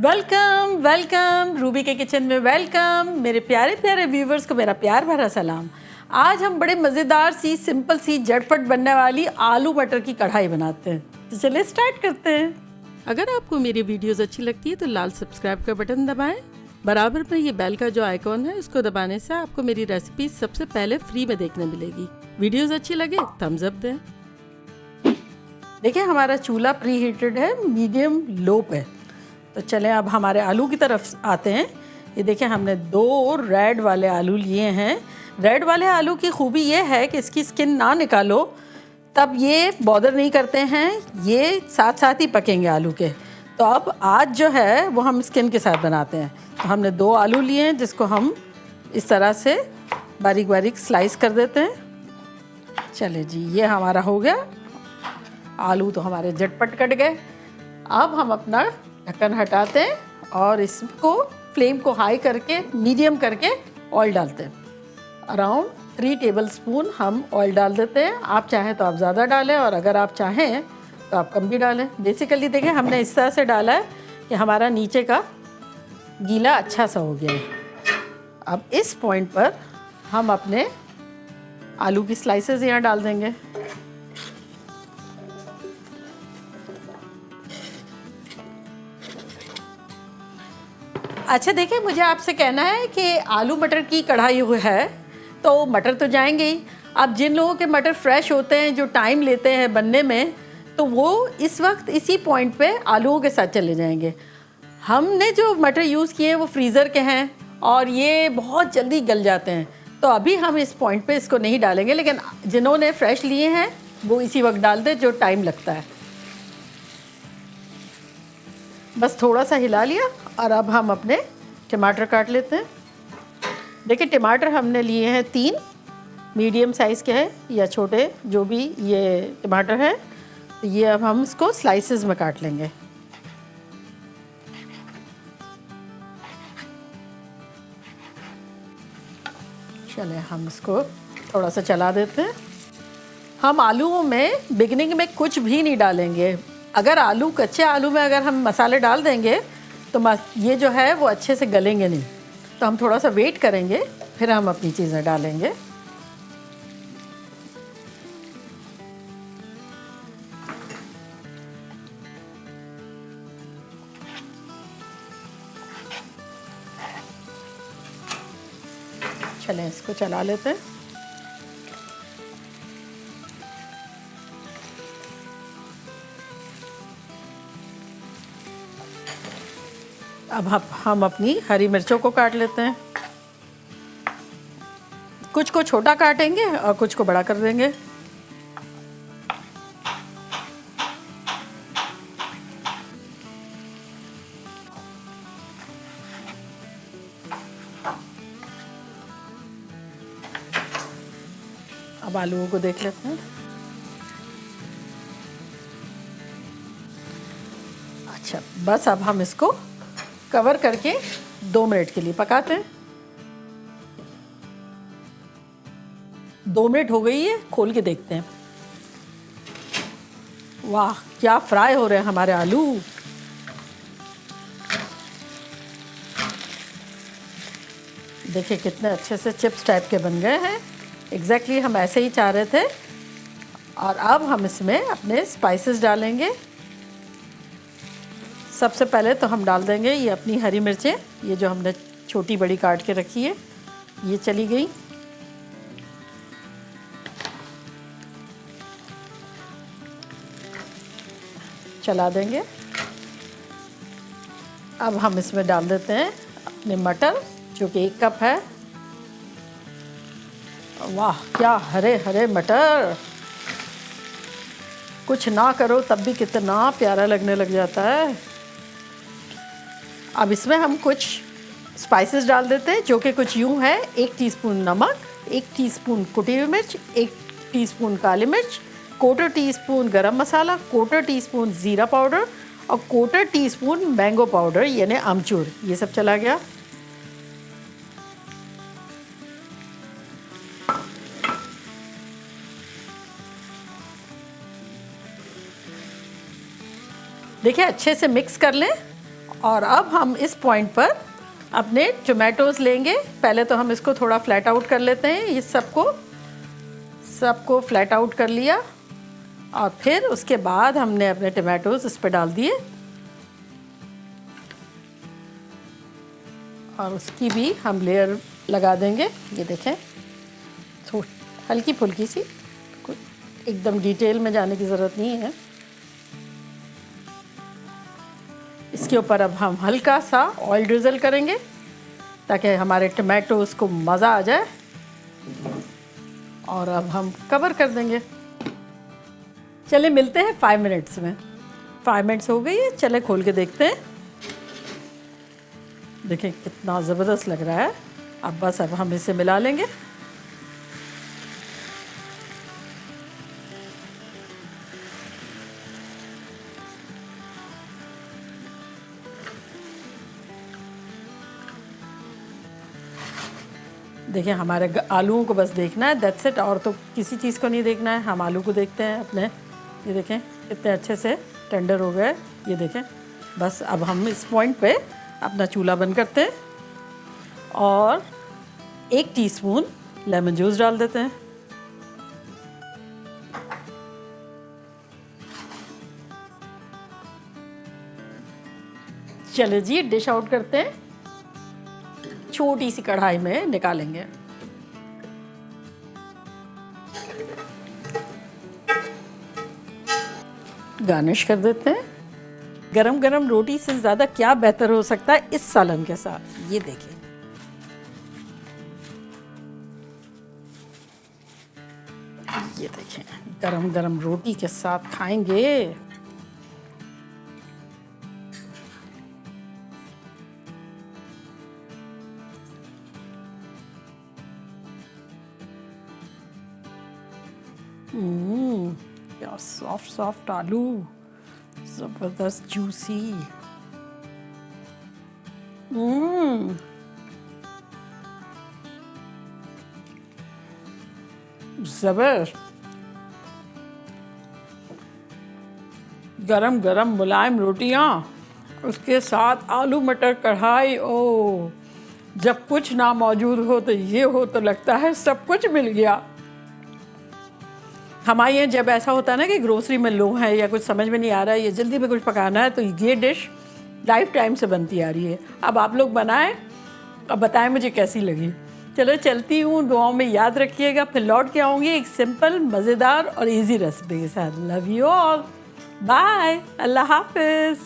Welcome welcome Ruby के kitchen में welcome. मेरे प्यारे प्यारे व्यूवर्स को मेरा प्यार भरा सलाम। आज हम बड़े मज़ेदार सी सिंपल सी झटपट बनने वाली आलू मटर की कढ़ाई बनाते हैं। तो चलिए स्टार्ट करते हैं। अगर आपको मेरी वीडियोस अच्छी लगती है तो लाल सब्सक्राइब का बटन दबाएं। बराबर में ये बेल का जो आइकॉन है इसको दबाने से आपको मेरी रेसिपी सबसे पहले फ्री में देखने मिलेगी। वीडियोस अच्छी लगे थम्स अप दें। देखिए हमारा चूल्हा प्री हीटेड है, मीडियम लो पे। तो चलें अब हमारे आलू की तरफ आते हैं। ये देखिए हमने 2 रेड वाले आलू लिए हैं। रेड वाले आलू की खूबी ये है कि इसकी स्किन ना निकालो तब ये बॉदर नहीं करते हैं, ये साथ साथ ही पकेंगे आलू के। तो अब आज जो है वो हम स्किन के साथ बनाते हैं। तो हमने 2 आलू लिए हैं जिसको हम इस तरह से बारीक बारीक स्लाइस कर देते हैं। चले जी, ये हमारा हो गया। आलू तो हमारे झटपट कट गए। अब हम अपना ढक्कन हटाते हैं और इसको फ्लेम को हाई करके मीडियम करके ऑयल डालते हैं। अराउंड 3 टेबलस्पून हम ऑयल डाल देते हैं। आप चाहें तो आप ज़्यादा डालें और अगर आप चाहें तो आप कम भी डालें। बेसिकली देखिए हमने इस तरह से डाला है कि हमारा नीचे का गीला अच्छा सा हो गया है। अब इस पॉइंट पर हम अपने आलू की स्लाइसेस यहाँ डाल देंगे। अच्छा देखिए, मुझे आपसे कहना है कि आलू मटर की कढ़ाई है तो मटर तो जाएंगे ही। अब जिन लोगों के मटर फ्रेश होते हैं, जो टाइम लेते हैं बनने में, तो वो इस वक्त इसी पॉइंट पे आलूओं के साथ चले जाएंगे। हमने जो मटर यूज़ किए हैं वो फ्रीज़र के हैं और ये बहुत जल्दी गल जाते हैं। तो अभी हम इस पॉइंट पे इसको नहीं डालेंगे, लेकिन जिन्होंने फ्रेश लिए हैं वो इसी वक्त डाल दें जो टाइम लगता है। बस थोड़ा सा हिला लिया और अब हम अपने टमाटर काट लेते हैं। देखिए टमाटर हमने लिए हैं 3, मीडियम साइज़ के हैं या छोटे, जो भी ये टमाटर है। तो ये अब हम इसको स्लाइसेस में काट लेंगे। चलिए हम इसको थोड़ा सा चला देते हैं। हम आलूओं में बिगनिंग में कुछ भी नहीं डालेंगे। अगर आलू कच्चे आलू में अगर हम मसाले डाल देंगे तो ये जो है वो अच्छे से गलेंगे नहीं। तो हम थोड़ा सा वेट करेंगे, फिर हम अपनी चीज़ें डालेंगे। चलें इसको चला लेते हैं। अब हम अपनी हरी मिर्चों को काट लेते हैं। कुछ को छोटा काटेंगे और कुछ को बड़ा कर देंगे। अब आलूओं को देख लेते हैं। अच्छा बस अब हम इसको कवर करके 2 मिनट के लिए पकाते हैं। 2 मिनट हो गई है, खोल के देखते हैं। वाह क्या फ्राई हो रहे हैं हमारे आलू। देखिए कितने अच्छे से चिप्स टाइप के बन गए हैं। एग्जैक्टली हम ऐसे ही चाह रहे थे। और अब हम इसमें अपने स्पाइसेस डालेंगे। सबसे पहले तो हम डाल देंगे ये अपनी हरी मिर्चें, ये जो हमने छोटी बड़ी काट के रखी है, ये चली गई। चला देंगे। अब हम इसमें डाल देते हैं अपने मटर, जो कि 1 कप है। वाह क्या हरे हरे मटर, कुछ ना करो तब भी कितना प्यारा लगने लग जाता है। अब इसमें हम कुछ स्पाइसेस डाल देते हैं, जो कि कुछ यूँ है। 1 टीस्पून नमक, 1 टीस्पून कुटी हुई मिर्च, 1 टीस्पून काली मिर्च, 1/4 टीस्पून गरम मसाला, 1/4 टीस्पून ज़ीरा पाउडर और 1/4 टीस्पून मैंगो पाउडर यानी अमचूर, ये सब चला गया। देखिए अच्छे से मिक्स कर लें और अब हम इस पॉइंट पर अपने टोमेटोज़ लेंगे। पहले तो हम इसको थोड़ा फ्लैट आउट कर लेते हैं, ये सबको फ्लैट आउट कर लिया और फिर उसके बाद हमने अपने टोमेटोज़ इस पर डाल दिए और उसकी भी हम लेयर लगा देंगे। ये देखें, हल्की फुल्की सी, एकदम डिटेल में जाने की ज़रूरत नहीं है। इसके ऊपर अब हम हल्का सा ऑयल ड्रिज़ल करेंगे ताकि हमारे टमाटोज़ को मज़ा आ जाए और अब हम कवर कर देंगे। चले मिलते हैं 5 मिनट्स में। 5 मिनट्स हो गई है, चले खोल के देखते हैं। देखें कितना ज़बरदस्त लग रहा है। अब हम इसे मिला लेंगे। देखिए हमारे आलूओं को बस देखना है, दैट्स इट, और तो किसी चीज़ को नहीं देखना है। हम आलू को देखते हैं अपने। ये देखें कितने अच्छे से टेंडर हो गए। ये देखें, बस अब हम इस पॉइंट पे अपना चूल्हा बंद करते हैं और 1 टीस्पून लेमन जूस डाल देते हैं। चलिए जी, डिश आउट करते हैं, छोटी सी कढ़ाई में निकालेंगे। गार्निश कर देते हैं। गरम गरम रोटी से ज़्यादा क्या बेहतर हो सकता है इस सालन के साथ। ये देखिए, ये देखें, गरम गरम रोटी के साथ खाएंगे। क्या सॉफ्ट सॉफ्ट आलू, जबरदस्त जूसी। जबर, गरम गरम मुलायम रोटियां, उसके साथ आलू मटर कढ़ाई। ओ, जब कुछ ना मौजूद हो तो ये हो तो लगता है सब कुछ मिल गया। हमारे यहाँ जब ऐसा होता है ना कि ग्रोसरी में लो है या कुछ समझ में नहीं आ रहा है या जल्दी में कुछ पकाना है, तो ये डिश लाइफ टाइम से बनती आ रही है। अब आप लोग बनाएं और बताएं मुझे कैसी लगी। चलो चलती हूँ, दुआओं में याद रखिएगा। फिर लौट के आऊँगी एक सिंपल, मज़ेदार और इजी रेसिपी के साथ। लव यू ऑल, बाय, अल्लाह हाफिज़।